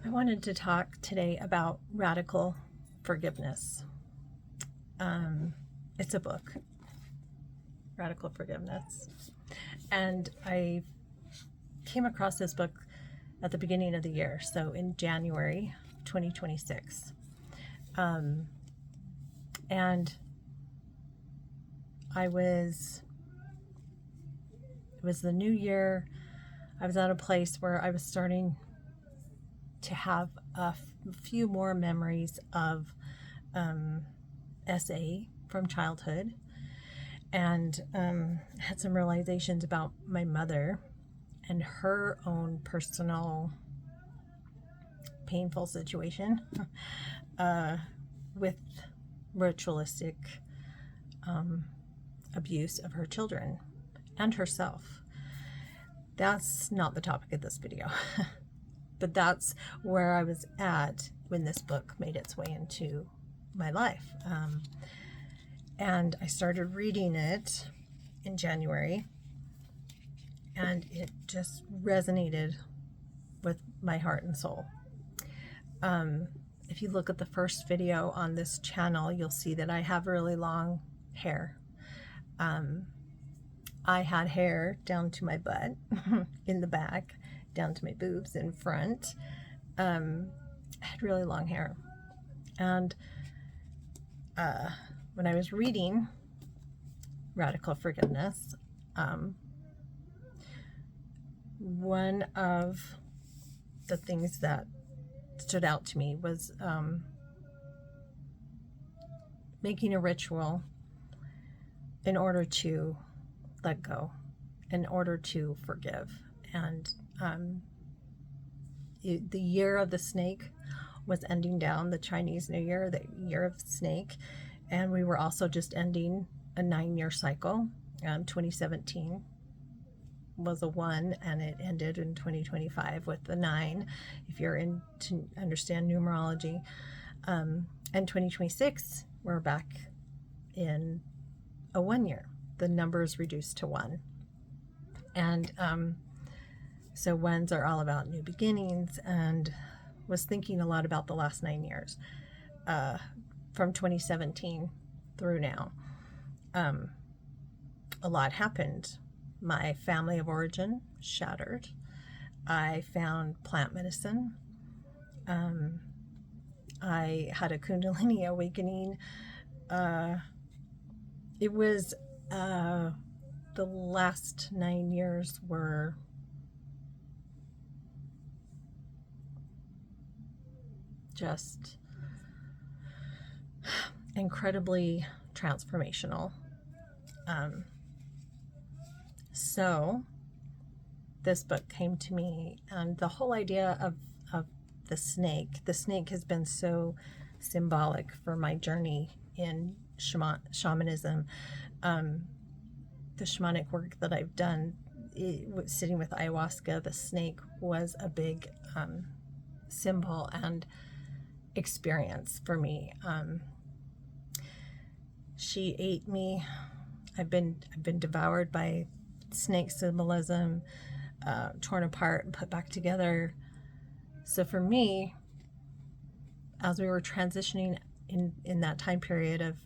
I wanted to talk today about radical forgiveness. It's a book, Radical Forgiveness. And I came across this book at the beginning of the year, so in January 2026. And it was the new year. I was at a place where I was starting to have a few more memories of SA from childhood, and had some realizations about my mother and her own personal painful situation with ritualistic abuse of her children and herself. That's not the topic of this video. But that's where I was at when this book made its way into my life. And I started reading it in January, and it just resonated with my heart and soul. If you look at the first video on this channel, you'll see that I have really long hair. I had hair down to my butt in the back, down to my boobs in front. I had really long hair. And when I was reading Radical Forgiveness, one of the things that stood out to me was making a ritual in order to let go, in order to forgive. And the year of the snake was ending down, the Chinese New Year, the year of the snake, and we were also just ending a 9-year cycle. 2017 was a 1, and it ended in 2025 with the 9, if you're in to understand numerology. And 2026, we're back in a 1 year. The numbers reduced to 1. And so 1s are all about new beginnings, and was thinking a lot about the last 9 years, from 2017 through now. A lot happened. My family of origin shattered. I found plant medicine. I had a Kundalini awakening. It was the last 9 years were just incredibly transformational. So this book came to me, and the whole idea of the snake has been so symbolic for my journey in shamanism. The shamanic work that I've done, sitting with ayahuasca, the snake was a big symbol and experience for me. She ate me. I've been devoured by snake symbolism, torn apart and put back together. So for me, as we were transitioning in that time period of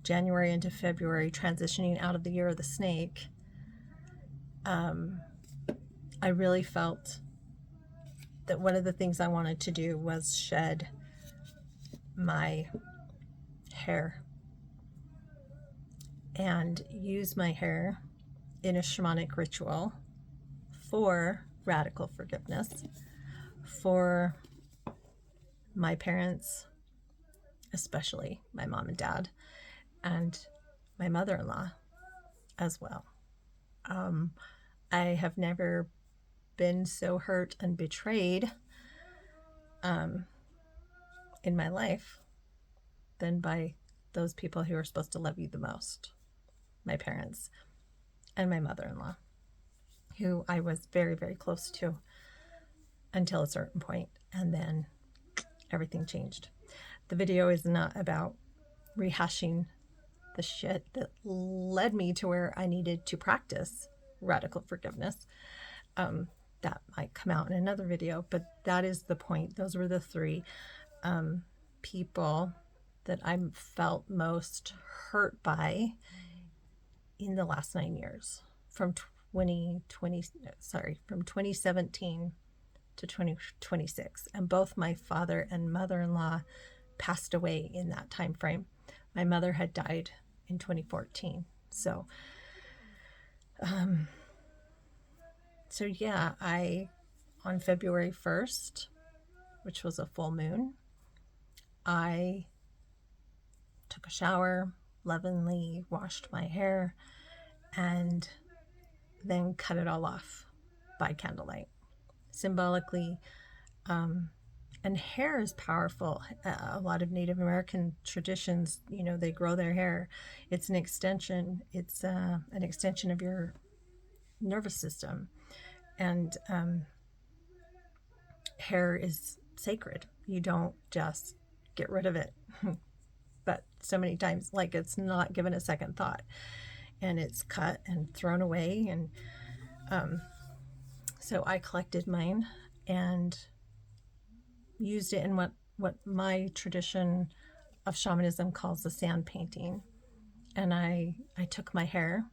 January into February, transitioning out of the year of the snake, I really felt that one of the things I wanted to do was shed my hair and use my hair in a shamanic ritual for radical forgiveness for my parents, especially my mom and dad, and my mother-in-law as well. I have never been so hurt and betrayed in my life than by those people who are supposed to love you the most. My parents and my mother-in-law, who I was very, very close to until a certain point, and then everything changed. The video is not about rehashing the shit that led me to where I needed to practice radical forgiveness. that might come out in another video, but that is the point. Those were the three people that I felt most hurt by in the last 9 years, from 2017 to 2026. And both my father and mother-in-law passed away in that time frame. My mother had died in 2014. So yeah, on February 1st, which was a full moon, I took a shower, lovingly washed my hair, and then cut it all off by candlelight, symbolically. And hair is powerful. A lot of Native American traditions, they grow their hair. It's an extension. It's an extension of your nervous system. And hair is sacred. You don't just get rid of it. But so many times, like, it's not given a second thought. And it's cut and thrown away. And so I collected mine and used it in what my tradition of shamanism calls the sand painting. And I took my hair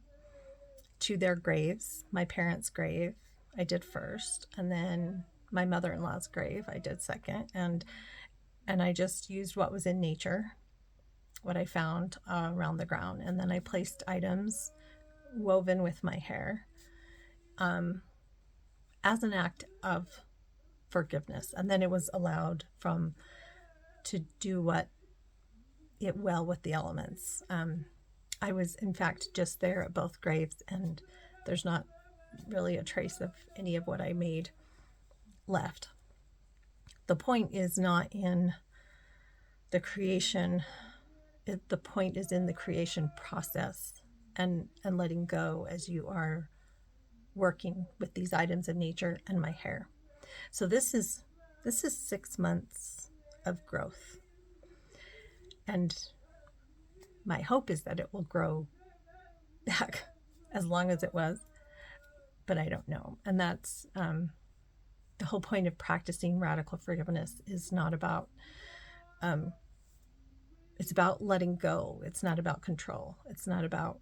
to their graves. My parents' grave I did first, and then my mother-in-law's grave I did second. And I just used what was in nature, what I found around the ground. And then I placed items woven with my hair as an act of forgiveness. And then it was allowed to do what it well with the elements. I was, in fact, just there at both graves, and there's not really a trace of any of what I made left. The point is not in the creation. The point is in the creation process and letting go as you are working with these items in nature and my hair. So this is 6 months of growth. And my hope is that it will grow back as long as it was, but I don't know. And that's the whole point of practicing radical forgiveness is not about, it's about letting go. It's not about control. It's not about,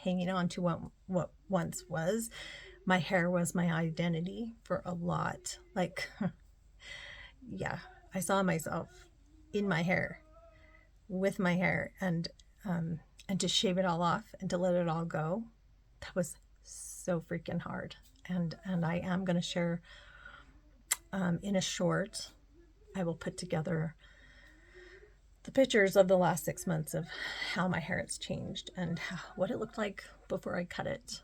hanging on to what once was. My hair was my identity for a lot. Like, yeah, I saw myself in my hair, with my hair, and to shave it all off and to let it all go, that was so freaking hard. And I am going to share in a short, I will put together the pictures of the last 6 months of how my hair has changed and what it looked like before I cut it.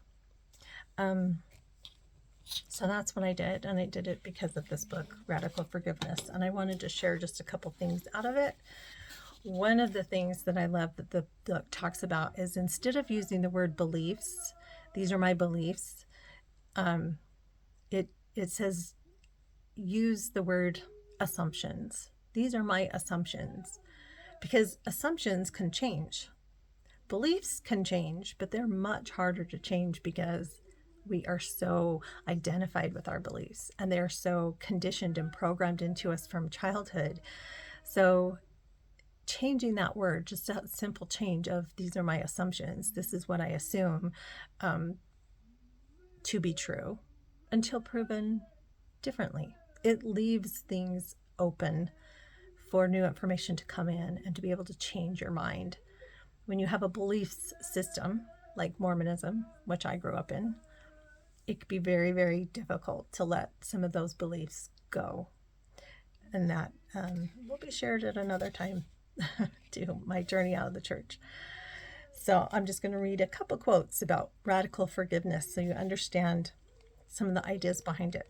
So that's what I did, and I did it because of this book, Radical Forgiveness, and I wanted to share just a couple things out of it. One of the things that I love that the book talks about is, instead of using the word beliefs, these are my beliefs, it says use the word assumptions. These are my assumptions, because assumptions can change. Beliefs can change, but they're much harder to change because we are so identified with our beliefs, and they're so conditioned and programmed into us from childhood. So changing that word, just a simple change of, these are my assumptions, this is what I assume to be true, until proven differently. It leaves things open for new information to come in and to be able to change your mind. When you have a belief system like Mormonism, which I grew up in, it could be very, very difficult to let some of those beliefs go. And that will be shared at another time to my journey out of the church. So I'm just going to read a couple quotes about radical forgiveness so you understand some of the ideas behind it.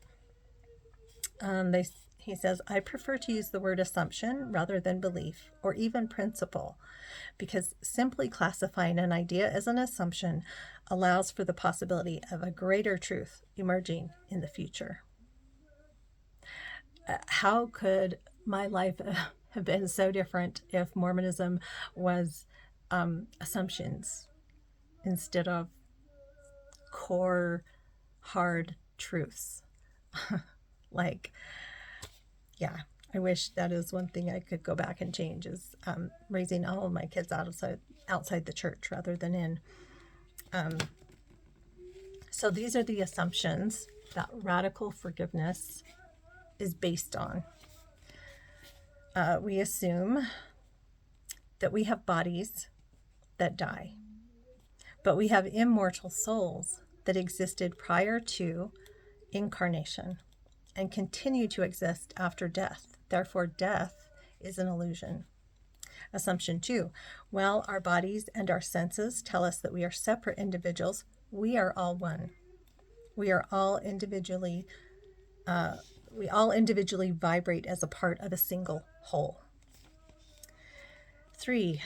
He says, I prefer to use the word assumption rather than belief or even principle, because simply classifying an idea as an assumption allows for the possibility of a greater truth emerging in the future. How could my life have been so different if Mormonism was assumptions instead of core, hard truths. Like, yeah, I wish that is one thing I could go back and change is raising all of my kids outside the church rather than in. So these are the assumptions that radical forgiveness is based on. We assume that we have bodies that die, but we have immortal souls that existed prior to incarnation and continue to exist after death. Therefore, death is an illusion. Assumption 2, while our bodies and our senses tell us that we are separate individuals, we are all one. We all individually vibrate as a part of a single whole. 3,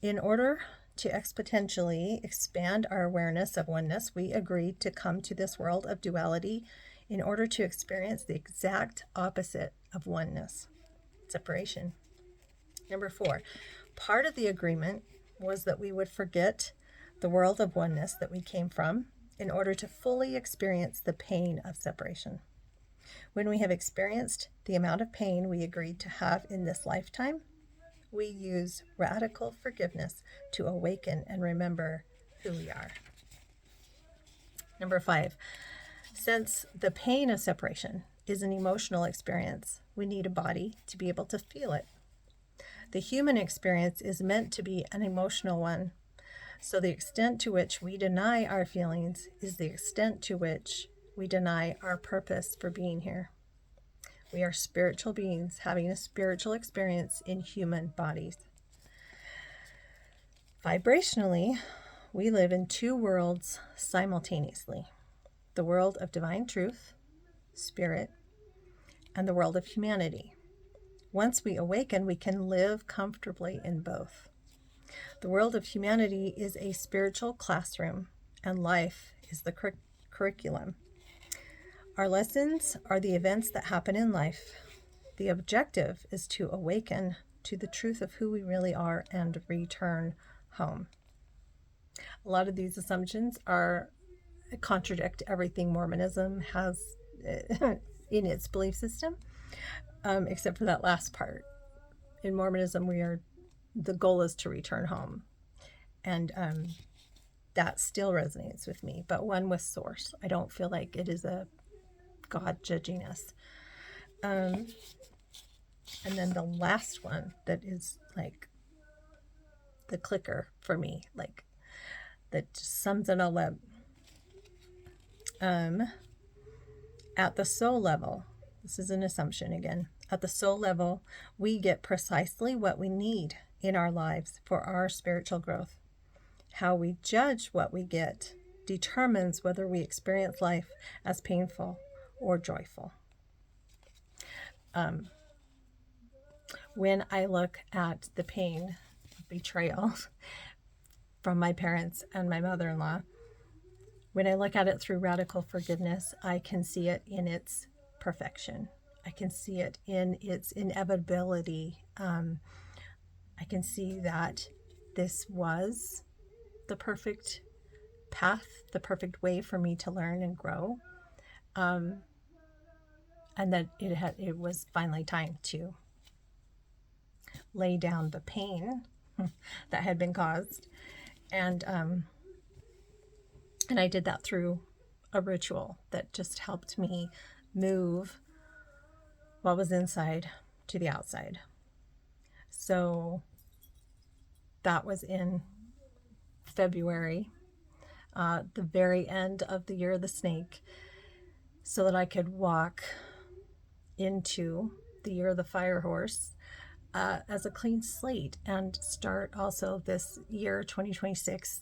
in order to exponentially expand our awareness of oneness, we agreed to come to this world of duality in order to experience the exact opposite of oneness, separation. Number 4, part of the agreement was that we would forget the world of oneness that we came from in order to fully experience the pain of separation. When we have experienced the amount of pain we agreed to have in this lifetime, we use radical forgiveness to awaken and remember who we are. Number 5, since the pain of separation is an emotional experience, we need a body to be able to feel it. The human experience is meant to be an emotional one, so the extent to which we deny our feelings is the extent to which we deny our purpose for being here. We are spiritual beings having a spiritual experience in human bodies. Vibrationally, we live in two worlds simultaneously: the world of divine truth, spirit, and the world of humanity. Once we awaken, we can live comfortably in both. The world of humanity is a spiritual classroom, and life is the curriculum. Our lessons are the events that happen in life. The objective is to awaken to the truth of who we really are and return home. A lot of these assumptions contradict everything Mormonism has in its belief system, except for that last part. In Mormonism, the goal is to return home, and that still resonates with me, but one with source. I don't feel like it is a God judging us. And then the last one that is like the clicker for me, like that just sums it all up. At the soul level, this is an assumption again. At the soul level, we get precisely what we need in our lives for our spiritual growth. How we judge what we get determines whether we experience life as painful or joyful. When I look at the pain of betrayal from my parents and my mother-in-law, when I look at it through radical forgiveness, I can see it in its perfection. I can see it in its inevitability. I can see that this was the perfect path, the perfect way for me to learn and grow. And that it was finally time to lay down the pain that had been caused. And I did that through a ritual that just helped me move what was inside to the outside. So that was in February, the very end of the year of the snake, so that I could walk into the year of the fire horse as a clean slate and start also this year 2026.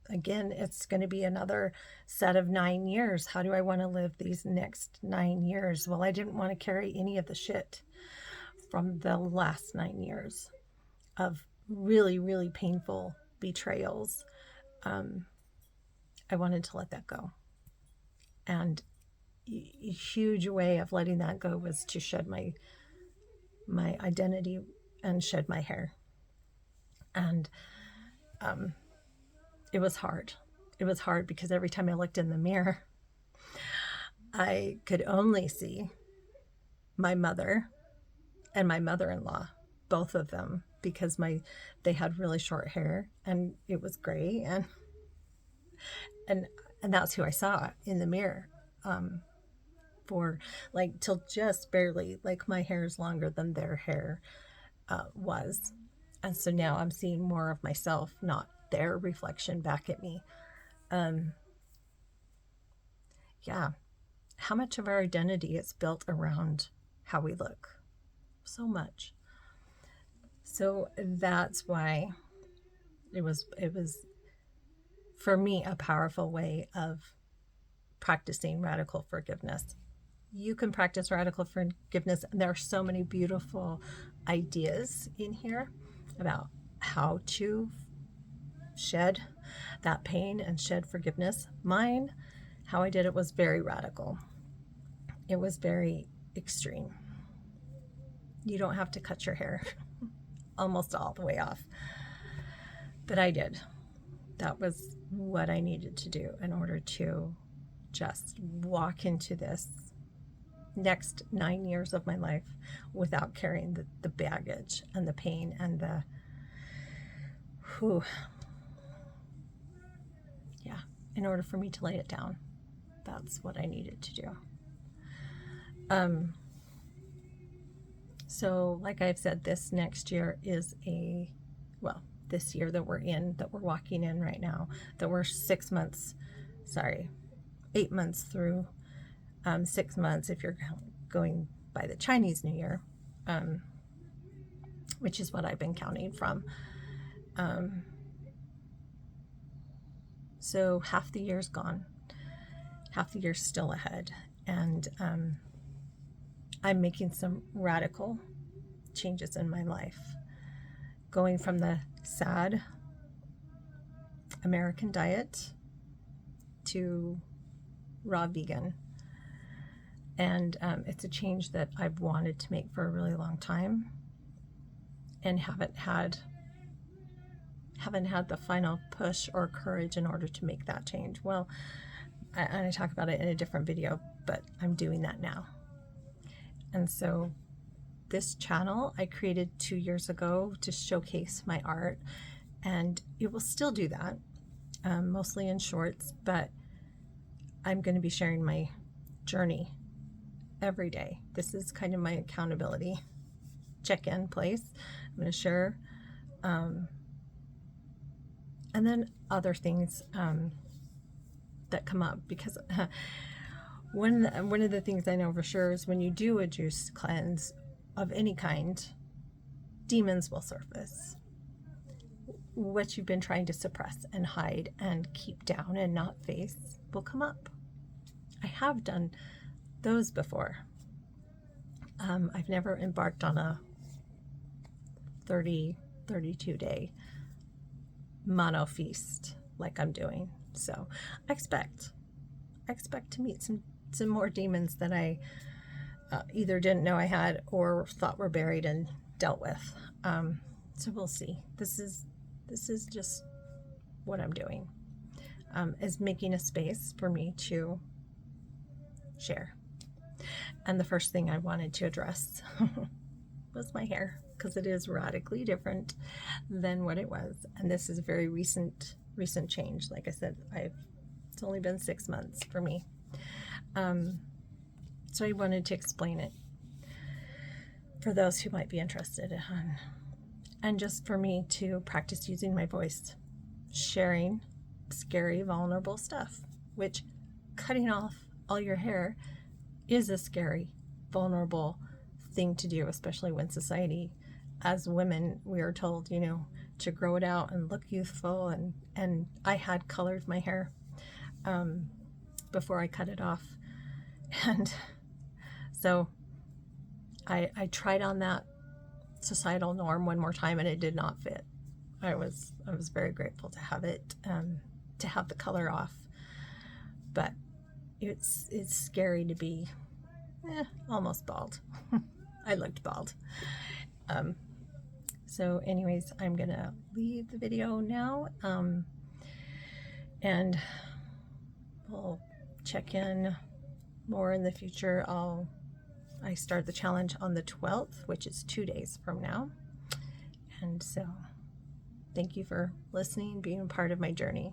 Again, it's going to be another set of 9 years. How do I want to live these next 9 years? Well, I didn't want to carry any of the shit from the last 9 years of really, really painful betrayals. I wanted to let that go. And a huge way of letting that go was to shed my identity and shed my hair. And it was hard. it was hard because every time I looked in the mirror, I could only see my mother and my mother-in-law, both of them, because they had really short hair and it was gray, and that's who I saw in the mirror, for like till just barely, like my hair is longer than their hair was. And so now I'm seeing more of myself, not their reflection back at me. Yeah, how much of our identity is built around how we look? So much. So that's why it was for me a powerful way of practicing radical forgiveness. You can practice radical forgiveness, and there are so many beautiful ideas in here about how to shed that pain and shed forgiveness. Mine, how I did it was very radical. It was very extreme. You don't have to cut your hair almost all the way off, but I did. That was what I needed to do in order to just walk into this next 9 years of my life without carrying the baggage and the pain and the yeah, in order for me to lay it down. That's what I needed to do. So like I've said, this next year is this year that we're walking in right now, that we're 8 months through, 6 months if you're going by the Chinese New Year, which is what I've been counting from. So half the year's gone, half the year's still ahead, and I'm making some radical changes in my life, going from the sad American diet to raw vegan. And it's a change that I've wanted to make for a really long time and haven't had the final push or courage in order to make that change. Well, I talk about it in a different video, but I'm doing that now. And so this channel I created 2 years ago to showcase my art, and it will still do that, mostly in shorts, but I'm going to be sharing my journey every day. This is kind of my accountability check-in place. I'm going to share, and then other things that come up, because one of the things I know for sure is when you do a juice cleanse of any kind, demons will surface. What you've been trying to suppress and hide and keep down and not face will come up. I have done those before. I've never embarked on a 32 day mono feast like I'm doing. So I expect to meet some more demons that I either didn't know I had or thought were buried and dealt with. So we'll see. This is just what I'm doing, is making a space for me to share. And the first thing I wanted to address was my hair, because it is radically different than what it was. And this is a very recent change. Like I said, it's only been 6 months for me. So I wanted to explain it for those who might be interested in, and just for me to practice using my voice, sharing scary, vulnerable stuff, which cutting off all your hair is a scary, vulnerable thing to do, especially when society, as women, we are told, to grow it out and look youthful. And I had colored my hair before I cut it off. And so I tried on that societal norm one more time, and it did not fit. I was very grateful to have it, to have the color off, but it's scary to be almost bald. I looked bald. So anyways, I'm gonna leave the video now, And we'll check in more in the future. I start the challenge on the 12th, which is 2 days from now. And so thank you for listening, being a part of my journey.